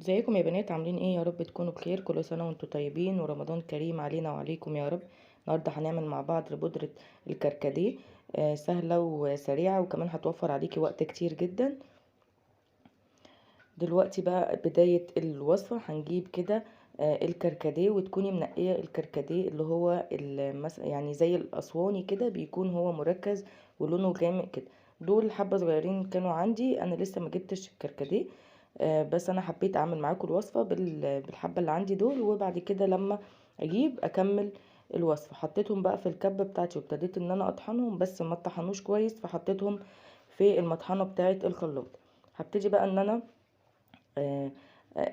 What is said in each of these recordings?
ازيكم يا بنات؟ عاملين ايه؟ يا رب تكونوا بخير. كل سنة وانتم طيبين ورمضان كريم علينا وعليكم يا رب. النهارده هنعمل مع بعض بودرة الكركديه. سهلة وسريعة وكمان هتوفر عليكي وقت كتير جدا. دلوقتي بقى بداية الوصفة هنجيب كده الكركديه، وتكوني منقية الكركديه اللي هو يعني زي الأسواني كده، بيكون هو مركز ولونه غامق كده. دول حبة صغيرين كانوا عندي، انا لسه ما جبتش الكركديه. بس انا حبيت اعمل معاكم الوصفة بالحبة اللي عندي دول، وبعد كده لما اجيب اكمل الوصفة. حطيتهم بقى في الكبة بتاعتي وابتديت ان انا اطحنهم، بس ما طحنوش كويس فحطيتهم في المطحنة بتاعت الخلاط. هبتدي بقى ان انا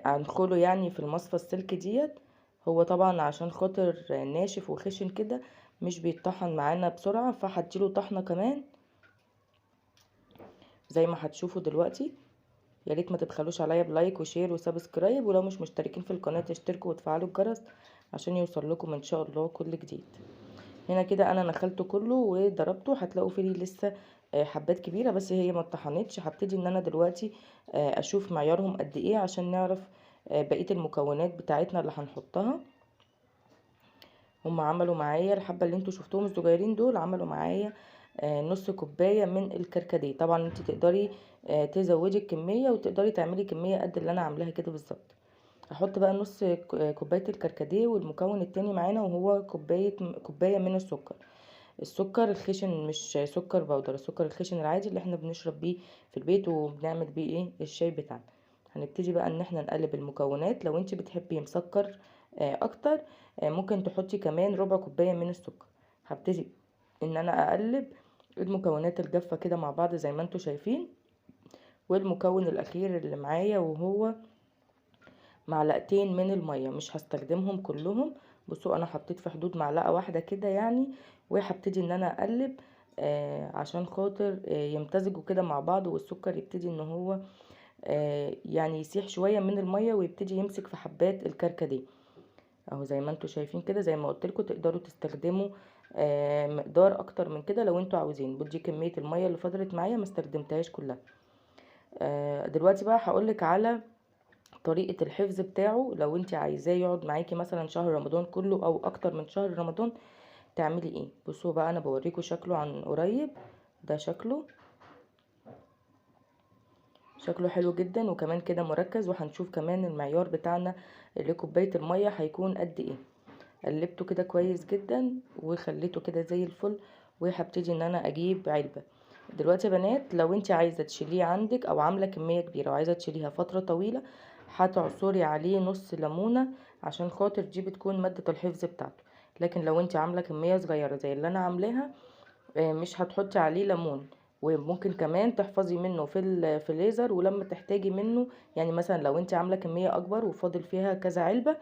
انخله يعني في المصفى السلك ديت. هو طبعا عشان خاطر ناشف وخشن كده مش بيتطحن معانا بسرعة، فهديله طحنة كمان زي ما هتشوفوا دلوقتي. يا ريت ما تبخلوش عليا بلايك وشير وسبسكرايب، ولو مش مشتركين في القناة تشتركوا وتفعلوا الجرس عشان يوصل لكم ان شاء الله كل جديد. هنا كده انا نخلته كله وضربته، هتلاقوا فيه لسه حبات كبيره بس هي ما اتطحنتش. هبتدي ان انا دلوقتي اشوف معيارهم قد ايه عشان نعرف بقيه المكونات بتاعتنا اللي هنحطها. هم عملوا معايا الحبه اللي انتوا شفتوهم الصغيرين دول، عملوا معايا نص كوبايه من الكركديه. طبعا انت تقدري تزودي الكميه وتقدري تعملي كميه قد اللي انا عاملاها كده بالظبط. هحط بقى نص كوبايه الكركديه، والمكون التاني معانا وهو كوبايه من السكر. السكر الخشن، مش سكر بودر، السكر الخشن العادي اللي احنا بنشرب بيه في البيت وبنعمل بيه ايه الشاي بتاعنا. هنبتدي بقى ان احنا نقلب المكونات. لو انت بتحبي مسكر اكتر ممكن تحطي كمان ربع كوبايه من السكر. هبتدي ان انا اقلب المكونات الجافه كده مع بعض زي ما انتوا شايفين. والمكون الاخير اللي معايا وهو معلقتين من المية، مش هستخدمهم كلهم. بصوا انا حطيت في حدود معلقة واحدة كده يعني. وهبتدي ان انا اقلب عشان خاطر يمتزجوا كده مع بعض، والسكر يبتدي ان هو يعني يسيح شوية من المية ويبتدي يمسك في حبات الكركديه. اهو زي ما انتوا شايفين كده، زي ما قلت لكم تقدروا تستخدموا مقدار اكتر من كده لو انتوا عاوزين. بدي كمية المية اللي فضلت معايا ما استخدمتهاش كلها. دلوقتي بقى هقولك على طريقة الحفظ بتاعه. لو انت عايزاه يقعد معاكي مثلا شهر رمضان كله او اكتر من شهر رمضان تعملي ايه. بصوا بقى انا بوريكم شكله عن قريب. ده شكله حلو جدا وكمان كده مركز. وهنشوف كمان المعيار بتاعنا اللي كوباية المية هيكون قد ايه. قلبته كده كويس جدا وخليته كده زي الفل. وهبتدي ان انا اجيب علبة. دلوقتي يا بنات لو انت عايزة تشيليه عندك او عاملة كمية كبيرة وعايزة تشيليها فترة طويلة، هتعصري عليه نص ليمونة عشان خاطر دي بتكون مادة الحفظ بتاعته. لكن لو انت عاملة كمية صغيرة زي اللي انا عاملاها مش هتحطي عليه ليمون. وممكن كمان تحفظي منه في الفريزر، ولما تحتاجي منه يعني مثلا لو انت عاملة كمية اكبر وفاضل فيها كذا علبة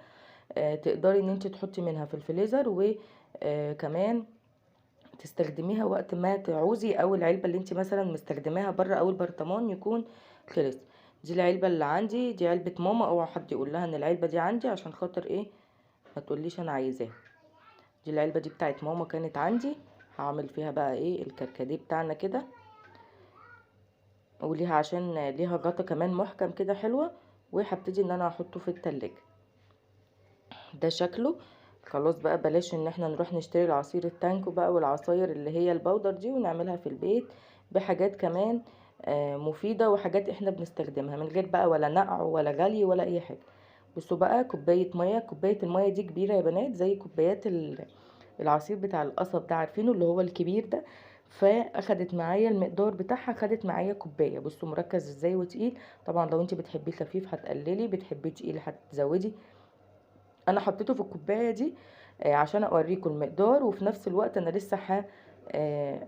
تقدري ان انت تحطي منها في الفريزر، وكمان تستخدميها وقت ما تعوزي، او العلبة اللي انت مثلا مستخدماها بره او البرطمان يكون خلص. دي العلبة اللي عندي، دي علبة ماما. اوعى حد يقول لها ان العلبة دي عندي عشان خاطر ايه ما تقوليش انا عايزاها. دي العلبة دي بتاعت ماما كانت عندي. هعمل فيها بقى ايه الكركديه بتاعنا كده. وليها عشان ليها غطا كمان محكم كده حلوة. وهبتدي ان انا احطه في التلاجة. ده شكله. خلاص بقى بلاش ان احنا نروح نشتري العصير التانكو بقى والعصاير اللي هي البودر دي، ونعملها في البيت بحاجات كمان مفيدة وحاجات احنا بنستخدمها من غير بقى ولا نقع ولا غلي ولا اي حاجة. بصوا بقى كوباية مية. كوباية المية دي كبيرة يا بنات زي كوبايات العصير بتاع القصب ده، عارفينه اللي هو الكبير ده. فاخدت معايا المقدار بتاعها، خدت معايا كوبايه. بصوا مركز ازاي وتقيل. طبعا لو انت بتحبيه خفيف هتقللي، بتحبيه تقيل هتزودي. انا حطيته في الكوبايه دي عشان اوريكم المقدار، وفي نفس الوقت انا لسه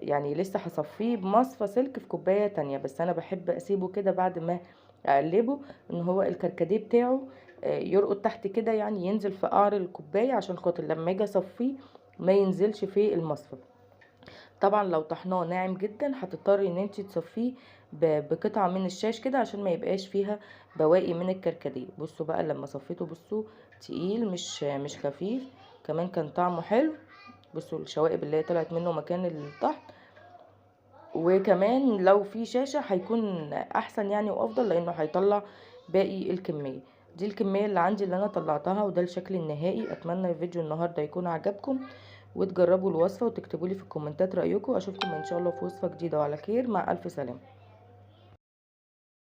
يعني لسه هصفيه بمصفى سلك في كوبايه تانية. بس انا بحب اسيبه كده بعد ما اقلبه ان هو الكركديه بتاعه يرقد تحت كده، يعني ينزل في قعر الكوبايه عشان خاطر لما اجي اصفيه ما ينزلش في المصفى. طبعا لو طحناه ناعم جدا هتضطري ان انت تصفيه بقطعه من الشاش كده عشان ما يبقاش فيها بواقي من الكركديه. بصوا بقى لما صفيته، بصوا تقيل مش خفيف. كمان كان طعمه حلو. بصوا الشوائب اللي هي طلعت منه مكان الطحن. وكمان لو في شاشه هيكون احسن يعني وافضل، لانه هيطلع باقي الكميه. دي الكمية اللي عندي اللي انا طلعتها، وده الشكل النهائي. اتمنى فيديو النهاردة يكون عجبكم، وتجربوا الوصفة وتكتبوا لي في الكومنتات رأيكم. اشوفكم ان شاء الله في وصفة جديدة وعلى خير، مع الف سلامة.